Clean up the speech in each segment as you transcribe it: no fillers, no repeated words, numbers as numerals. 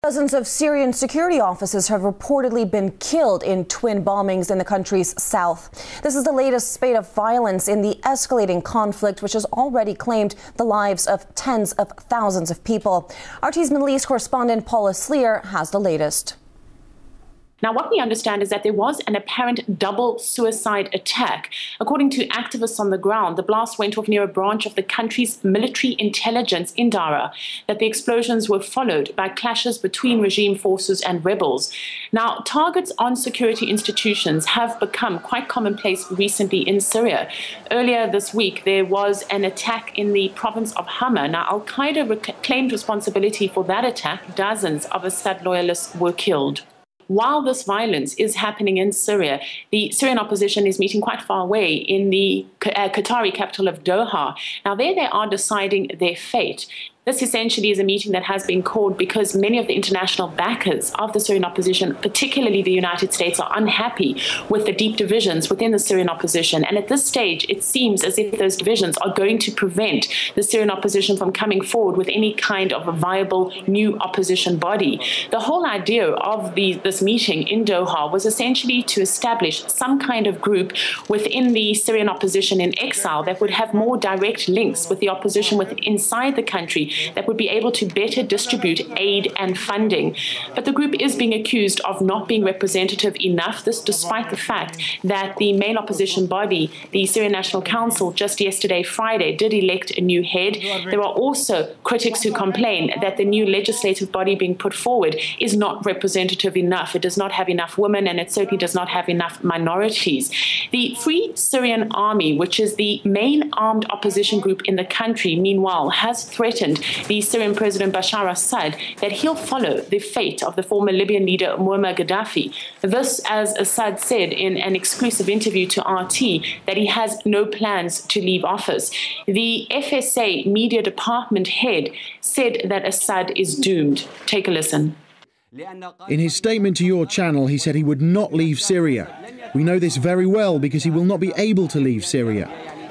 Dozens of Syrian security officers have reportedly been killed in twin bombings in the country's south. This is the latest spate of violence in the escalating conflict, which has already claimed the lives of tens of thousands of people. RT's Middle East correspondent Paula Slier has the latest. Now, what we understand is that there was an apparent double suicide attack. According to activists on the ground, the blast went off near a branch of the country's military intelligence in Dara, that the explosions were followed by clashes between regime forces and rebels. Now, targets on security institutions have become quite commonplace recently in Syria. Earlier this week, there was an attack in the province of Hama. Now, Al-Qaeda claimed responsibility for that attack. Dozens of Assad loyalists were killed. While this violence is happening in Syria, the Syrian opposition is meeting quite far away in the Qatari capital of Doha. Now, there they are deciding their fate. This essentially is a meeting that has been called because many of the international backers of the Syrian opposition, particularly the United States, are unhappy with the deep divisions within the Syrian opposition. And at this stage, it seems as if those divisions are going to prevent the Syrian opposition from coming forward with any kind of a viable new opposition body. The whole idea of this meeting in Doha was essentially to establish some kind of group within the Syrian opposition in exile that would have more direct links with the opposition inside the country, that would be able to better distribute aid and funding. But the group is being accused of not being representative enough, this despite the fact that the main opposition body, the Syrian National Council, just yesterday, Friday, did elect a new head. There are also critics who complain that the new legislative body being put forward is not representative enough. It does not have enough women, and it certainly does not have enough minorities. The Free Syrian Army, which is the main armed opposition group in the country, meanwhile, has threatened the Syrian President Bashar Al-Assad that he'll follow the fate of the former Libyan leader Muammar Gaddafi. This, as Assad said in an exclusive interview to RT, that he has no plans to leave office. The FSA media department head said that Assad is doomed. Take a listen. In his statement to your channel, he said he would not leave Syria. We know this very well because he will not be able to leave Syria.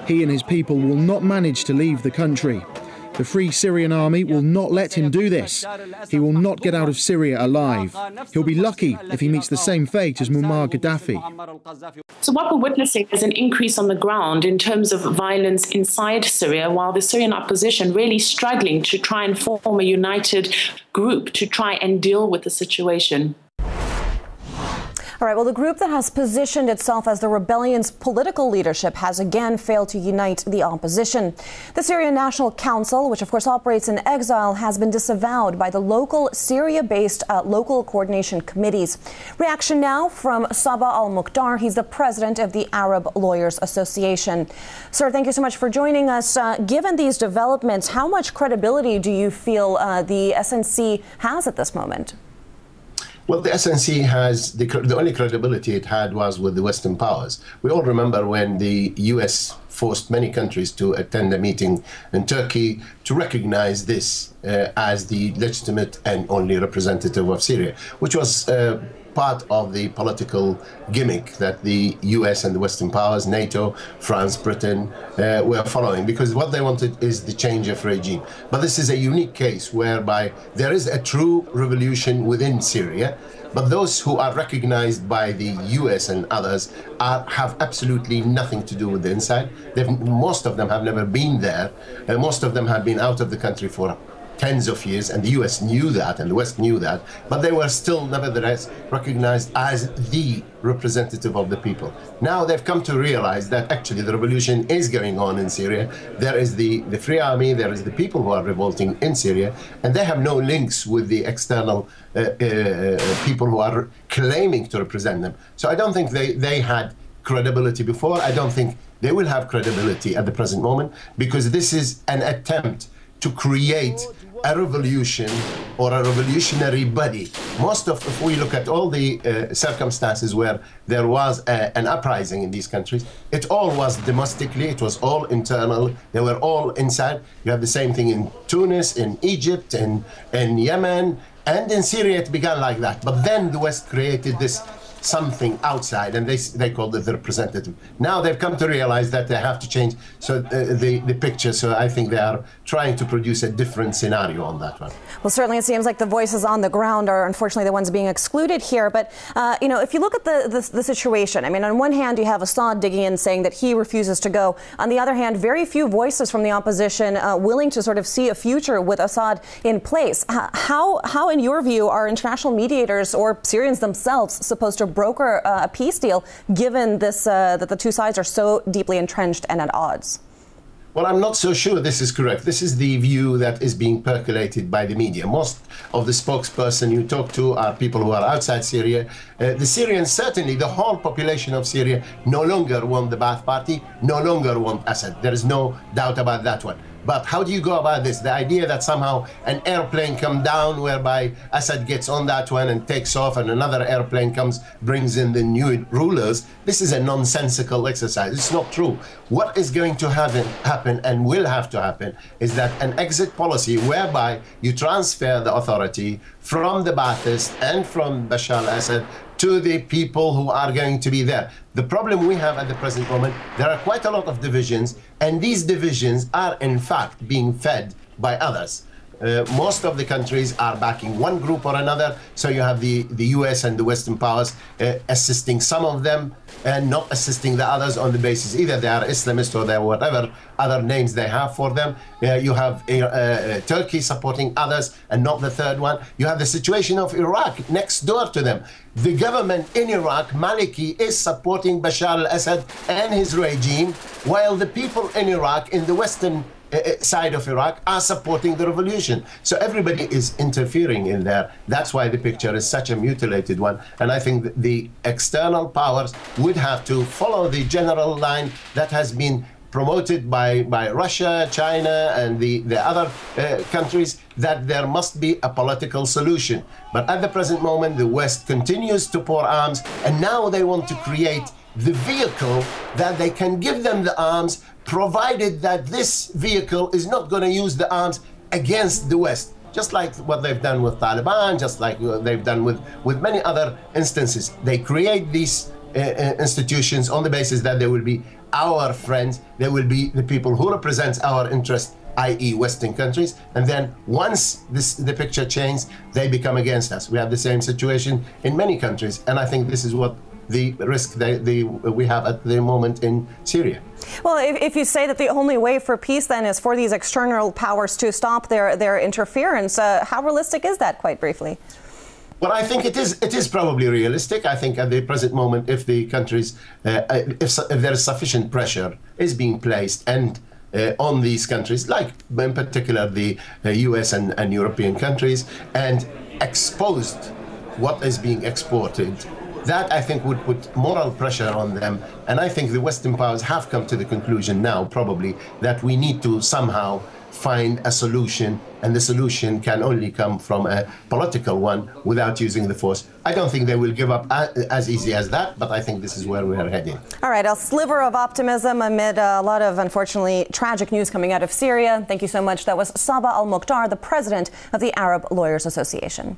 He and his people will not manage to leave the country. The Free Syrian Army will not let him do this. He will not get out of Syria alive. He'll be lucky if he meets the same fate as Muammar Gaddafi. So what we're witnessing is an increase on the ground in terms of violence inside Syria, while the Syrian opposition really struggling to try and form a united group to try and deal with the situation. All right, well, the group that has positioned itself as the rebellion's political leadership has again failed to unite the opposition. The Syrian National Council, which of course operates in exile, has been disavowed by the local Syria-based local coordination committees. Reaction now from Sabah Al-Mukhtar. He's the president of the Arab Lawyers Association. Sir, thank you so much for joining us. Given these developments, how much credibility do you feel the SNC has at this moment? Well, the SNC has the only credibility it had was with the Western powers. We all remember when the US forced many countries to attend a meeting in Turkey to recognize this as the legitimate and only representative of Syria, which was part of the political gimmick that the US and the Western powers, NATO, France, Britain, were following, because what they wanted is the change of regime. But this is a unique case whereby there is a true revolution within Syria, but those who are recognized by the US and others have absolutely nothing to do with the inside. Most of them have never been there. Most of them have been out of the country for tens of years, and the US knew that, and the West knew that, but they were still nevertheless recognized as the representative of the people. Now they've come to realize that actually the revolution is going on in Syria. There is the Free Army, there is the people who are revolting in Syria, and they have no links with the external people who are claiming to represent them. So I don't think they had credibility before. I don't think they will have credibility at the present moment, because this is an attempt to create a revolution or a revolutionary body. If we look at all the circumstances where there was an uprising in these countries, it all was domestically, it was all internal, they were all inside. You have the same thing in Tunis, in Egypt, in Yemen, and in Syria it began like that. But then the West created this something outside, and they called it the representative. Now they've come to realize that they have to change the picture, so I think they are trying to produce a different scenario on that one. Well, certainly it seems like the voices on the ground are unfortunately the ones being excluded here, but you know, if you look at the situation, I mean, on one hand you have Assad digging in saying that he refuses to go. On the other hand, very few voices from the opposition willing to sort of see a future with Assad in place. How in your view, are international mediators or Syrians themselves supposed to broker a peace deal, given this that the two sides are so deeply entrenched and at odds? Well, I'm not so sure this is correct. This is the view that is being percolated by the media. Most of the spokesperson you talk to are people who are outside Syria. The Syrians, certainly the whole population of Syria, no longer want the Ba'ath Party, no longer want Assad. There is no doubt about that one. But how do you go about this? The idea that somehow an airplane comes down whereby Assad gets on that one and takes off and another airplane comes, brings in the new rulers, this is a nonsensical exercise. It's not true. What is going to happen and will have to happen is that an exit policy whereby you transfer the authority from the Ba'athists and from Bashar Al-Assad to the people who are going to be there. The problem we have at the present moment, there are quite a lot of divisions, and these divisions are in fact being fed by others. Most of the countries are backing one group or another, so you have the US and the Western powers assisting some of them and not assisting the others on the basis either they are Islamist or they are whatever other names they have for them. You have Turkey supporting others and not the third one. You have the situation of Iraq next door to them. The government in Iraq, Maliki, is supporting Bashar al-Assad and his regime, while the people in Iraq, in the Western side of Iraq, are supporting the revolution. So everybody is interfering in there. That's why the picture is such a mutilated one. And I think the external powers would have to follow the general line that has been promoted by Russia, China, and the other countries, that there must be a political solution. But at the present moment, the West continues to pour arms, and now they want to create the vehicle that they can give them the arms, provided that this vehicle is not going to use the arms against the West. Just like what they've done with Taliban, just like they've done with many other instances. They create these institutions on the basis that they will be our friends, they will be the people who represent our interests, i.e. Western countries, and then once the picture changes, they become against us. We have the same situation in many countries, and I think this is what the risk we have at the moment in Syria. Well, if you say that the only way for peace then is for these external powers to stop their interference, how realistic is that, quite briefly? Well, I think it is probably realistic. I think at the present moment, if the countries, if there is sufficient pressure is being placed and on these countries, like in particular the US and European countries, and exposed what is being exported, that I think would put moral pressure on them. And I think the Western powers have come to the conclusion now, probably, that we need to somehow find a solution, and the solution can only come from a political one without using the force. I don't think they will give up as easy as that, but I think this is where we are heading. All right, a sliver of optimism amid a lot of, unfortunately, tragic news coming out of Syria. Thank you so much. That was Sabah Al-Mukhtar, the president of the Arab Lawyers Association.